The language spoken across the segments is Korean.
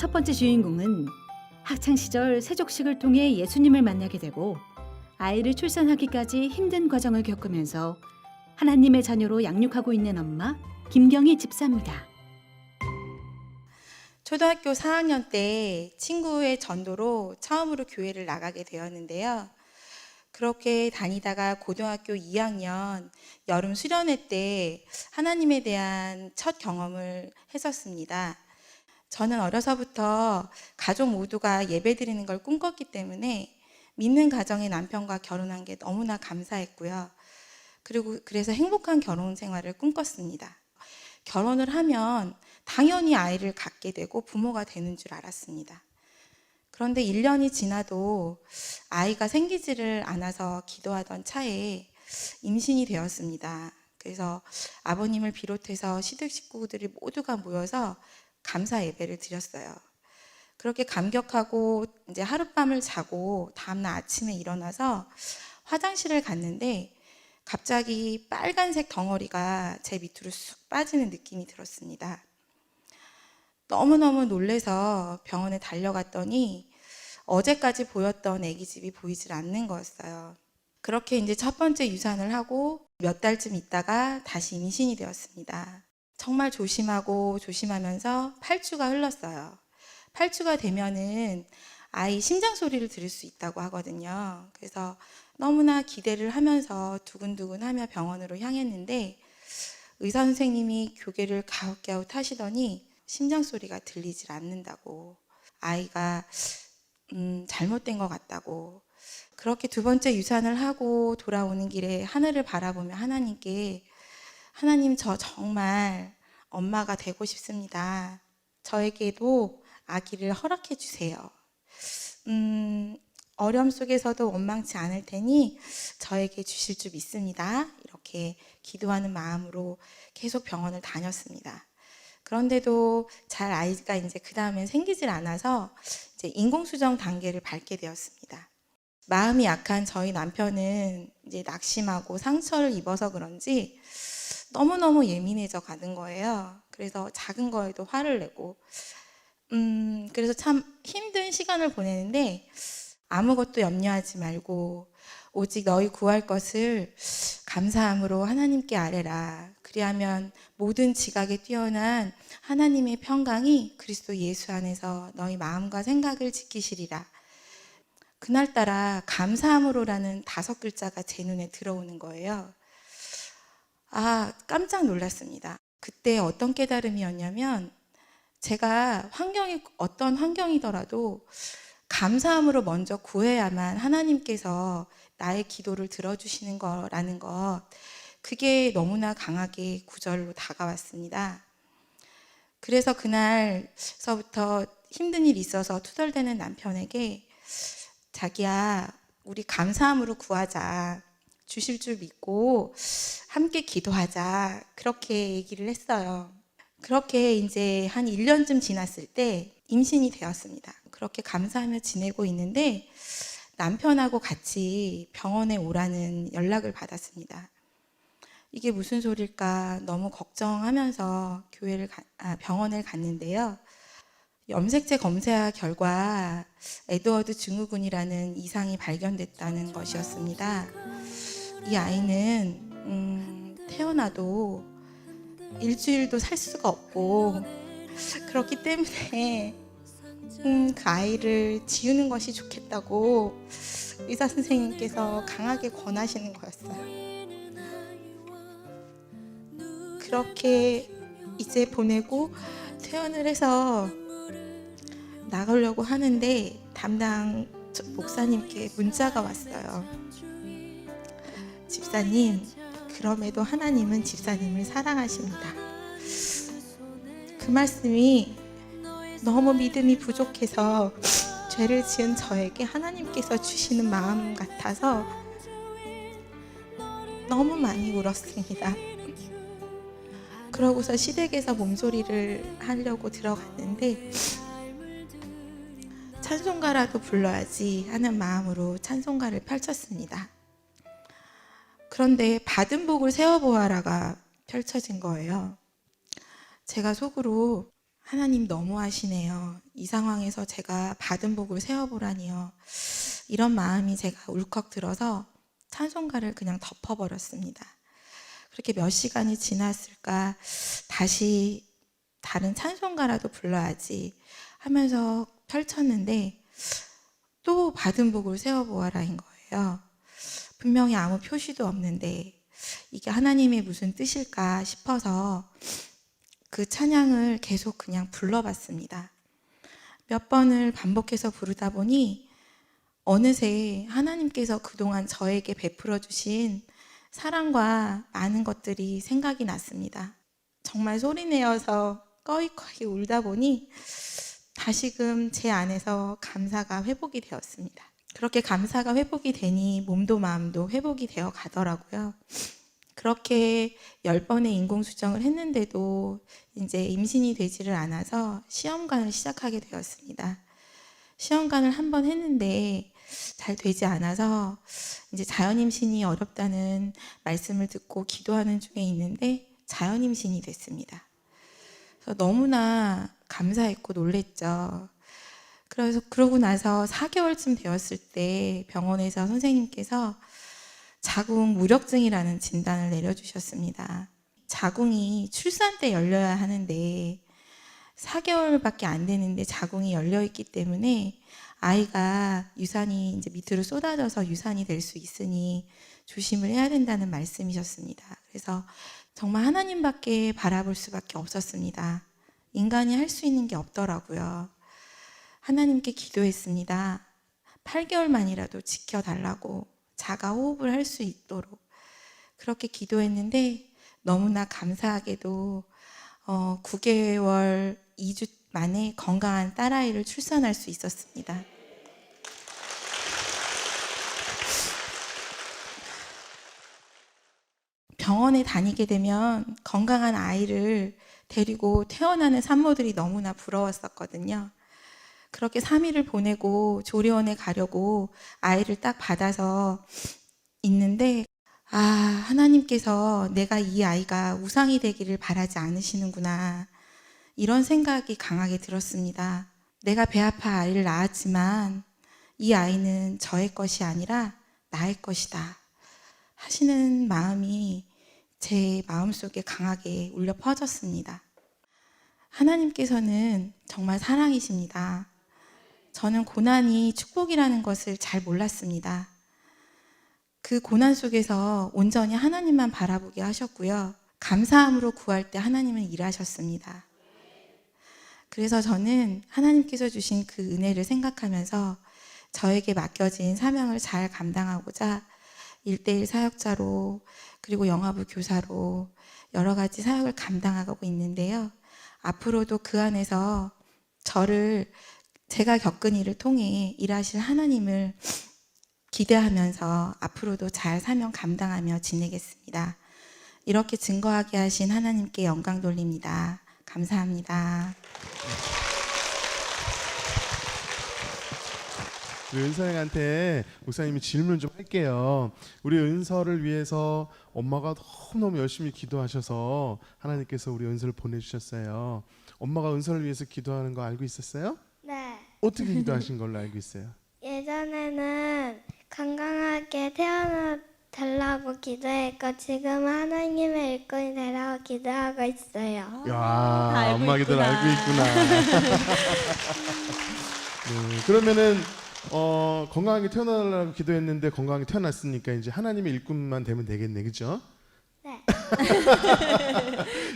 첫 번째 주인공은 학창시절 세족식을 통해 예수님을 만나게 되고 아이를 출산하기까지 힘든 과정을 겪으면서 하나님의 자녀로 양육하고 있는 엄마 김경희 집사입니다. 초등학교 4학년 때 친구의 전도로 처음으로 교회를 나가게 되었는데요. 그렇게 다니다가 고등학교 2학년 여름 수련회 때 하나님에 대한 첫 경험을 했었습니다. 저는 어려서부터 가족 모두가 예배드리는 걸 꿈꿨기 때문에 믿는 가정의 남편과 결혼한 게 너무나 감사했고요. 그래서 행복한 결혼 생활을 꿈꿨습니다. 결혼을 하면 당연히 아이를 갖게 되고 부모가 되는 줄 알았습니다. 그런데 1년이 지나도 아이가 생기지를 않아서 기도하던 차에 임신이 되었습니다. 그래서 아버님을 비롯해서 시댁 식구들이 모두가 모여서 감사 예배를 드렸어요. 그렇게 감격하고 이제 하룻밤을 자고 다음날 아침에 일어나서 화장실을 갔는데 갑자기 빨간색 덩어리가 제 밑으로 쑥 빠지는 느낌이 들었습니다. 너무너무 놀라서 병원에 달려갔더니 어제까지 보였던 아기 집이 보이질 않는 거였어요. 그렇게 이제 첫 번째 유산을 하고 몇 달쯤 있다가 다시 임신이 되었습니다. 정말 조심하면서 8주가 흘렀어요. 8주가 되면은 아이 심장 소리를 들을 수 있다고 하거든요. 그래서 너무나 기대를 하면서 두근두근하며 병원으로 향했는데 의사 선생님이 교계를 가웃가웃 하시더니 심장 소리가 들리질 않는다고, 아이가 잘못된 것 같다고. 그렇게 두 번째 유산을 하고 돌아오는 길에 하늘을 바라보며 하나님께, 하나님, 저 정말 엄마가 되고 싶습니다. 저에게도 아기를 허락해 주세요. 어려움 속에서도 원망치 않을 테니 저에게 주실 줄 믿습니다. 이렇게 기도하는 마음으로 계속 병원을 다녔습니다. 그런데도 잘 아이가 이제 그 다음에 생기질 않아서 이제 인공수정 단계를 밟게 되었습니다. 마음이 약한 저희 남편은 이제 낙심하고 상처를 입어서 그런지 너무너무 예민해져 가는 거예요. 그래서 작은 거에도 화를 내고, 그래서 참 힘든 시간을 보내는데 아무것도 염려하지 말고 오직 너희 구할 것을 감사함으로 하나님께 아뢰라. 그리하면 모든 지각에 뛰어난 하나님의 평강이 그리스도 예수 안에서 너희 마음과 생각을 지키시리라. 그날따라 감사함으로라는 5글자가 제 눈에 들어오는 거예요. 깜짝 놀랐습니다. 그때 어떤 깨달음이었냐면, 제가 어떤 환경이더라도 감사함으로 먼저 구해야만 하나님께서 나의 기도를 들어주시는 거라는 것, 그게 너무나 강하게 구절로 다가왔습니다. 그래서 그날서부터 힘든 일이 있어서 투덜대는 남편에게, 자기야, 우리 감사함으로 구하자. 주실 줄 믿고 함께 기도하자. 그렇게 얘기를 했어요. 그렇게 이제 한 1년쯤 지났을 때 임신이 되었습니다. 그렇게 감사하며 지내고 있는데 남편하고 같이 병원에 오라는 연락을 받았습니다. 이게 무슨 소릴까 너무 걱정하면서 병원을 갔는데요. 염색체 검사 결과 에드워드 증후군이라는 이상이 발견됐다는 것이었습니다. 이 아이는 태어나도 일주일도 살 수가 없고, 그렇기 때문에 그 아이를 지우는 것이 좋겠다고 의사 선생님께서 강하게 권하시는 거였어요. 그렇게 이제 보내고 퇴원을 해서 나가려고 하는데 담당 목사님께 문자가 왔어요. 집사님, 그럼에도 하나님은 집사님을 사랑하십니다. 그 말씀이 너무 믿음이 부족해서 죄를 지은 저에게 하나님께서 주시는 마음 같아서 너무 많이 울었습니다. 그러고서 시댁에서 몸조리를 하려고 들어갔는데 찬송가라도 불러야지 하는 마음으로 찬송가를 펼쳤습니다. 그런데 받은 복을 세어보아라가 펼쳐진 거예요. 제가 속으로 하나님 너무하시네요. 이 상황에서 제가 받은 복을 세어보라니요. 이런 마음이 제가 울컥 들어서 찬송가를 그냥 덮어버렸습니다. 그렇게 몇 시간이 지났을까 다시 다른 찬송가라도 불러야지 하면서 펼쳤는데 또 받은 복을 세어보아라인 거예요. 분명히 아무 표시도 없는데 이게 하나님의 무슨 뜻일까 싶어서 그 찬양을 계속 그냥 불러봤습니다. 몇 번을 반복해서 부르다 보니 어느새 하나님께서 그동안 저에게 베풀어 주신 사랑과 많은 것들이 생각이 났습니다. 정말 소리내어서 꺼이꺼이 울다 보니 다시금 제 안에서 감사가 회복이 되었습니다. 그렇게 감사가 회복이 되니 몸도 마음도 회복이 되어 가더라고요. 그렇게 10번의 인공수정을 했는데도 이제 임신이 되지를 않아서 시험관을 시작하게 되었습니다. 시험관을 한 번 했는데 잘 되지 않아서 이제 자연임신이 어렵다는 말씀을 듣고 기도하는 중에 있는데 자연임신이 됐습니다. 그래서 너무나 감사했고 놀랬죠. 그래서 그러고 나서 4개월쯤 되었을 때 병원에서 선생님께서 자궁 무력증이라는 진단을 내려주셨습니다. 자궁이 출산 때 열려야 하는데 4개월밖에 안 되는데 자궁이 열려 있기 때문에 아이가 유산이 이제 밑으로 쏟아져서 유산이 될 수 있으니 조심을 해야 된다는 말씀이셨습니다. 그래서 정말 하나님밖에 바라볼 수밖에 없었습니다. 인간이 할 수 있는 게 없더라고요. 하나님께 기도했습니다. 8개월만이라도 지켜달라고 자가 호흡을 할 수 있도록 그렇게 기도했는데 너무나 감사하게도 9개월 2주 만에 건강한 딸아이를 출산할 수 있었습니다. 병원에 다니게 되면 건강한 아이를 데리고 퇴원하는 산모들이 너무나 부러웠었거든요. 그렇게 3일을 보내고 조리원에 가려고 아이를 딱 받아서 있는데 하나님께서 내가 이 아이가 우상이 되기를 바라지 않으시는구나 이런 생각이 강하게 들었습니다. 내가 배 아파 아이를 낳았지만 이 아이는 저의 것이 아니라 나의 것이다 하시는 마음이 제 마음속에 강하게 울려 퍼졌습니다. 하나님께서는 정말 사랑이십니다. 저는 고난이 축복이라는 것을 잘 몰랐습니다. 그 고난 속에서 온전히 하나님만 바라보게 하셨고요. 감사함으로 구할 때 하나님은 일하셨습니다. 그래서 저는 하나님께서 주신 그 은혜를 생각하면서 저에게 맡겨진 사명을 잘 감당하고자 1:1 사역자로 그리고 영화부 교사로 여러 가지 사역을 감당하고 있는데요. 앞으로도 그 안에서 제가 겪은 일을 통해 일하실 하나님을 기대하면서 앞으로도 잘 사명 감당하며 지내겠습니다. 이렇게 증거하게 하신 하나님께 영광 돌립니다. 감사합니다. 우리 은서양한테 목사님이 질문 좀 할게요. 우리 은서를 위해서 엄마가 너무너무 열심히 기도하셔서 하나님께서 우리 은서를 보내주셨어요. 엄마가 은서를 위해서 기도하는 거 알고 있었어요? 네. 어떻게 기도하신 걸로 알고 있어요? 예전에는 건강하게 태어나 달라고 기도했고 지금은 하나님의 일꾼이 되라고 기도하고 있어요. 야, 엄마 기도를 알고 있구나. 네, 그러면은 건강하게 태어나려고 기도했는데 건강하게 태어났으니까 이제 하나님의 일꾼만 되면 되겠네, 그죠? 네.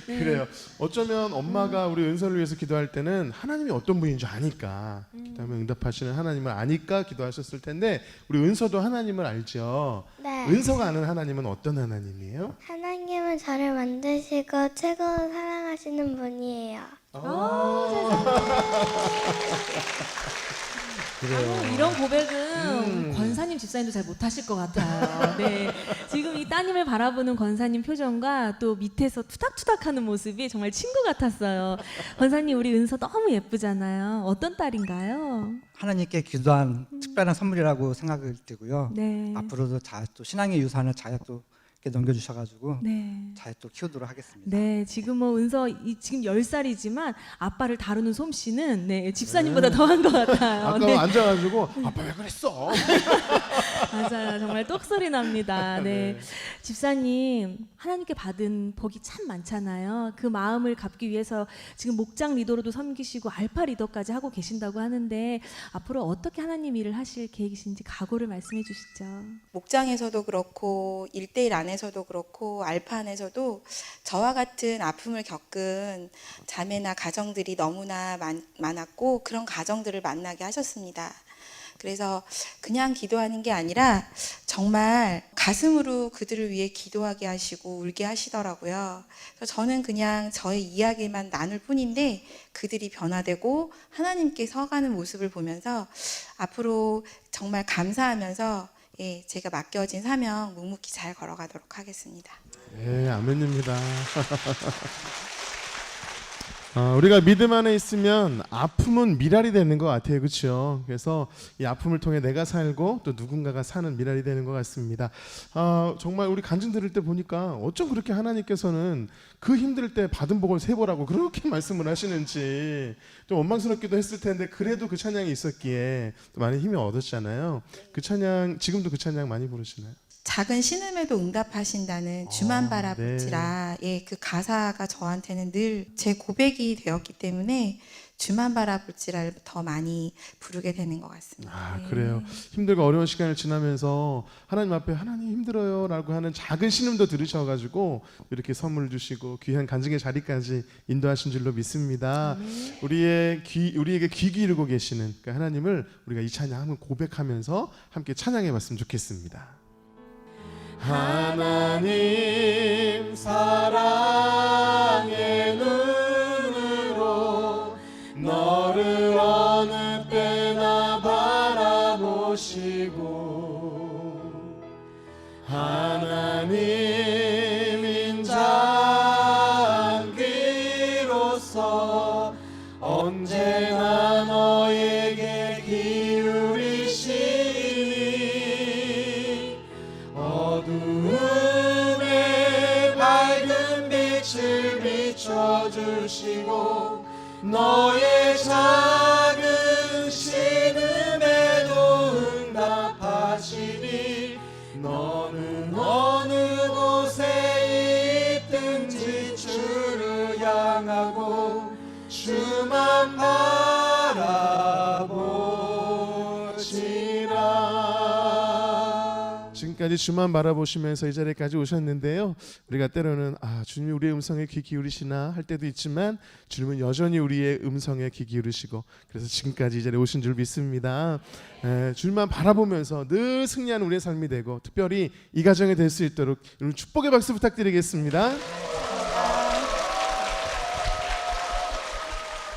그래요. 어쩌면 엄마가 우리 은서를 위해서 기도할 때는 하나님이 어떤 분인 줄 아니까 기도하면 응답하시는 하나님을 아니까 기도하셨을 텐데 우리 은서도 하나님을 알죠? 네. 은서가 아는 하나님은 어떤 하나님이에요? 하나님은 저를 만드시고 최고로 사랑하시는 분이에요. 그래요. 이런 고백은 권사님 집사님도 잘 못하실 것 같아요. 네, 지금 이 따님을 바라보는 권사님 표정과 또 밑에서 투닥투닥하는 모습이 정말 친구 같았어요. 권사님, 우리 은서 너무 예쁘잖아요. 어떤 딸인가요? 하나님께 기도한 특별한 선물이라고 생각이 들고요. 네. 앞으로도 또 신앙의 유산을 잘 또 함께 넘겨주셔가지고 네. 잘 또 키우도록 하겠습니다. 네, 지금 뭐 은서 지금 10살이지만 아빠를 다루는 솜씨는 네, 집사님보다 더한 것 같아요. 아까 네. 앉아가지고 아빠 왜 그랬어? 맞아요. 정말 똑소리 납니다. 네. 네. 집사님, 하나님께 받은 복이 참 많잖아요. 그 마음을 갚기 위해서 지금 목장 리더로도 섬기시고 알파 리더까지 하고 계신다고 하는데 앞으로 어떻게 하나님 일을 하실 계획이신지 각오를 말씀해 주시죠. 목장에서도 그렇고 1대1 안에서도 그렇고 알파 안에서도 저와 같은 아픔을 겪은 자매나 가정들이 너무나 많았고 그런 가정들을 만나게 하셨습니다. 그래서 그냥 기도하는 게 아니라 정말 가슴으로 그들을 위해 기도하게 하시고 울게 하시더라고요. 그래서 저는 그냥 저의 이야기만 나눌 뿐인데 그들이 변화되고 하나님께 서가는 모습을 보면서 앞으로 정말 감사하면서 제가 맡겨진 사명 묵묵히 잘 걸어가도록 하겠습니다. 네, 아멘입니다. 우리가 믿음 안에 있으면 아픔은 미랄이 되는 것 같아요, 그렇죠? 그래서 이 아픔을 통해 내가 살고 또 누군가가 사는 미랄이 되는 것 같습니다. 정말 우리 간증 들을 때 보니까 어쩜 그렇게 하나님께서는 그 힘들 때 받은 복을 세보라고 그렇게 말씀을 하시는지 좀 원망스럽기도 했을 텐데 그래도 그 찬양이 있었기에 또 많이 힘이 얻었잖아요. 그 찬양 지금도 그 찬양 많이 부르시나요? 작은 신음에도 응답하신다는 주만 바라볼지라 그 가사가 저한테는 늘 제 고백이 되었기 때문에 주만 바라볼지라를 더 많이 부르게 되는 것 같습니다. 그래요. 힘들고 어려운 시간을 지나면서 하나님 앞에 하나님 힘들어요 라고 하는 작은 신음도 들으셔가지고 이렇게 선물을 주시고 귀한 간증의 자리까지 인도하신 줄로 믿습니다. 우리에게 귀 기울이고 계시는 그 하나님을 우리가 이 찬양 한번 고백하면서 함께 찬양해 봤으면 좋겠습니다. 하나님 사랑의 눈으로 너를 어느 때나 바라보시고 하나님 인자귀로서 언제나 너에게 기울이시니 어두움에 밝은 빛을 비춰주시고 너의 작은 신음에도 응답하시니 너는 어느 곳에 있든지 주를 향하고 주만 바라보시라. 지금까지 주만 바라보시면서 이 자리까지 오셨는데요. 우리가 때로는 주님이 우리의 음성에 귀 기울이시나 할 때도 있지만 주님은 여전히 우리의 음성에 귀 기울이시고 그래서 지금까지 이 자리에 오신 줄 믿습니다. 주님만 바라보면서 늘 승리하는 우리의 삶이 되고 특별히 이 가정이 될 수 있도록 여러분 축복의 박수 부탁드리겠습니다.